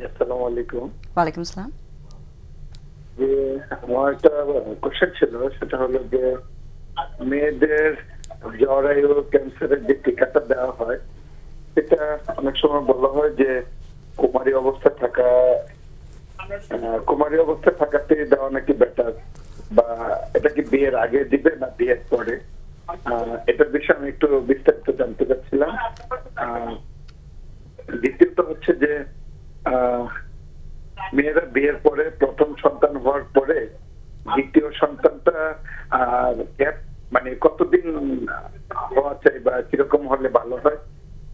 আসসালামু আলাইকুম। ওয়ালাইকুম আসসালাম। যে আমার একটা কোশ্চেন ছিল, সেটা হলো যে মেয়েদের জরায়ু ক্যান্সারের যে টিকাটা দেওয়া হয়, সেটা অনেক সময় বলা হয় যে কুমারী অবস্থা থাকা কুমারী অবস্থা থাকাতে দেওয়া নাকি বেটার, বা এটা কি বিয়ের আগে দিবে না বিয়ের পরে? এটার বিষয়ে আমি একটু বিস্তারিত জানতে চাচ্ছিলাম। আহ, দ্বিতীয়ত হচ্ছে যে আহ, মেয়েরা বিয়ের পরে প্রথম সন্তান হওয়ার পরে দ্বিতীয় সন্তানটা গ্যাপ মানে কতদিন হওয়া চাই বা কিরকম হলে ভালো হয়,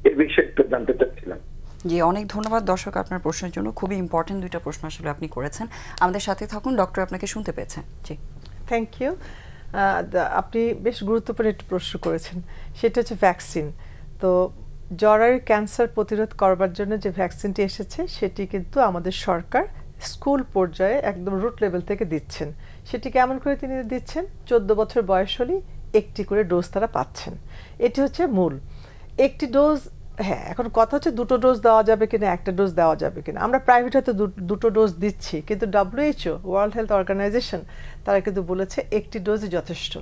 এই বিষয়ে একটু জানতে চাচ্ছিলাম। জি, অনেক ধন্যবাদ দর্শক আপনার প্রশ্নের জন্য। খুবই ইম্পর্টেন্ট দুইটা প্রশ্ন আসলে আপনি করেছেন। আমাদের সাথে থাকুন, ডক্টর আপনাকে শুনতে পেয়েছেন। জি, থ্যাংক ইউ। আপনি বেশ গুরুত্বপূর্ণ একটি প্রশ্ন করেছেন, সেটা হচ্ছে ভ্যাকসিন। তো জরায়ুর ক্যান্সার প্রতিরোধ করবার জন্য যে ভ্যাকসিনটি এসেছে সেটি কিন্তু আমাদের সরকার স্কুল পর্যায়ে একদম রুট লেভেল থেকে দিচ্ছেন। সেটি কেমন করে তিনি দিচ্ছেন? 14 বছর বয়স হলেই একটি করে ডোজ তারা পাচ্ছেন। এটি হচ্ছে মূল একটি ডোজ। হ্যাঁ, এখন কথা হচ্ছে দুটো ডোজ দেওয়া যাবে কিনা, একটা ডোজ দেওয়া যাবে কিনা। আমরা প্রাইভেট হয়তো দুটো ডোজ দিচ্ছি, কিন্তু WHO ওয়ার্ল্ড হেলথ অর্গানাইজেশন তারা কিন্তু বলেছে একটি ডোজই যথেষ্ট।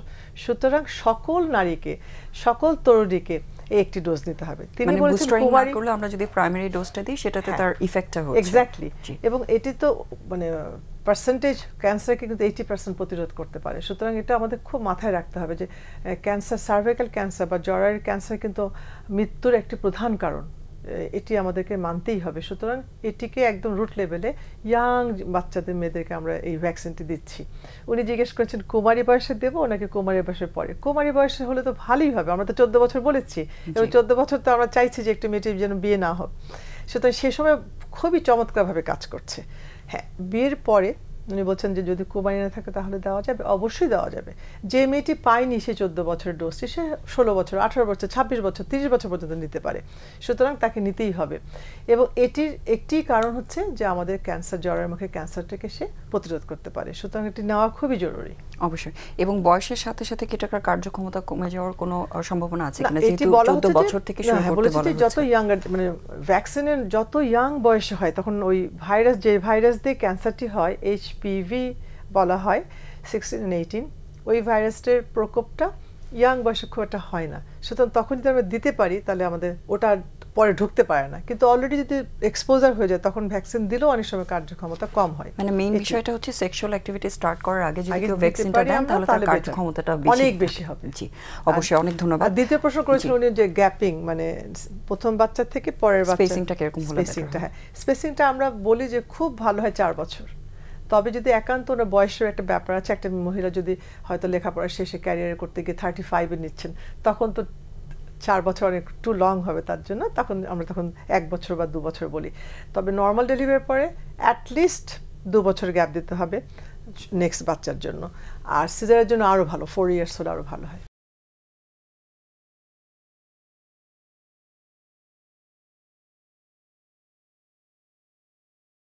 সুতরাং সকল নারীকে, সকল তরুণীকে এই একটি ডোজ নিতে হবে। তিনি বলেছেন কুমারী করলে আমরা যদি প্রাইমারি ডোজটা দিই সেটাতে তার ইফেক্টটা হচ্ছে। এক্স্যাক্টলি। এবং এটি তো মানে পার্সেন্টেজ ক্যান্সারকে কিন্তু 80% প্রতিরোধ করতে পারে। সুতরাং এটা আমাদের খুব মাথায় রাখতে হবে যে ক্যান্সার, সার্ভাইকাল ক্যান্সার বা জরায়ুর ক্যান্সার কিন্তু মৃত্যুর একটি প্রধান কারণ। এটি আমাদেরকে মানতেই হবে। সুতরাং এটিকে একদম রুট লেভেলে ইয়াং বাচ্চাদের, মেয়েদেরকে আমরা এই ভ্যাকসিনটি দিচ্ছি। উনি জিজ্ঞেস করেছেন কুমারী বয়সে দেবো নাকি কুমারী বয়সের পরে। কুমারী বয়সে হলে তো ভালোই হবে, আমরা তো 14 বছর বলেছি, এবং 14 বছর তো আমরা চাইছি যে একটু মেয়েটির যেন বিয়ে না হোক। সুতরাং সে সময় খুবই চমৎকারভাবে কাজ করছে। হ্যাঁ, বিয়ের পরে উনি বলছেন যে যদি কুমারী না থাকে তাহলে দেওয়া যাবে, অবশ্যই দেওয়া যাবে। যে মেয়েটি পায়নি সে 14 বছরের ডোজটি, সে 16 বছর, 18 বছর, 26 বছর, 30 বছর পর্যন্ত নিতে পারে। সুতরাং তাকে নিতেই হবে। এবং এটির একটি কারণ হচ্ছে যে আমাদের ক্যান্সার, জরায়ুর মুখে ক্যান্সারটাকে সে প্রতিরোধ করতে পারে। সুতরাং এটি নেওয়া খুবই জরুরি। অবশ্যই। এবং বয়সের সাথে সাথে কি এটার কার্যক্ষমতা কমে যাওয়ার কোনো সম্ভাবনা আছে কিনা? এটি যেহেতু বলা 14 হচ্ছে বছর থেকে শুরু করতে বলা হচ্ছে। যত ইয়াঙ্গার মানে ভ্যাকসিনের যত ইয়াং বয়সে হয়, তখন ওই ভাইরাস, যে ভাইরাস দিয়ে ক্যান্সারটি হয়, HPV বলা হয়, 16 and 18, ওই ভাইরাসের প্রকোপটা ইয়াং বয়সে খুব একটা হয় না। সুতরাং তখন যদি আমরা দিতে পারি তাহলে আমাদের ওটা পরে ঢুকতে পারে না। কিন্তু অলরেডি যদি এক্সপোজার হয়ে যায় তখন ভ্যাকসিন দিলেও অনেক সময় কার্যক্ষমতা কম হয়। মানে মেইন বিষয়টা হচ্ছে সেক্সুয়াল অ্যাক্টিভিটি স্টার্ট করার আগে যদি কেউ ভ্যাকসিনটা দেন তাহলে তার কার্যক্ষমতাটা অনেক বেশি হবে। জি, অবশ্যই। অনেক ধন্যবাদ। আর দ্বিতীয় প্রশ্ন করেছেন উনি যে গ্যাপিং, মানে প্রথম বাচ্চা থেকে পরের বাচ্চা স্পেসিংটা কিরকম হলে? স্পেসিংটা, হ্যাঁ, স্পেসিংটা আমরা বলি যে খুব ভালো হয় 4 বছর। তবে যদি একান্ত ওনার বয়সের একটা ব্যাপার আছে, একটা মহিলা যদি হয়তো লেখাপড়া শেষে ক্যারিয়ার করতে গিয়ে 35-এ নিচ্ছেন, তখন তো 4 বছর অনেক টু লং হবে তার জন্য। তখন আমরা 1 বছর বা 2 বছর বলি। তবে নর্মাল ডেলিভারির পরে অ্যাটলিস্ট 2 বছর গ্যাপ দিতে হবে নেক্সট বাচ্চার জন্য। আর সিজারের জন্য আরও ভালো, 4 ইয়ার্স হলে আরও ভালো হয়।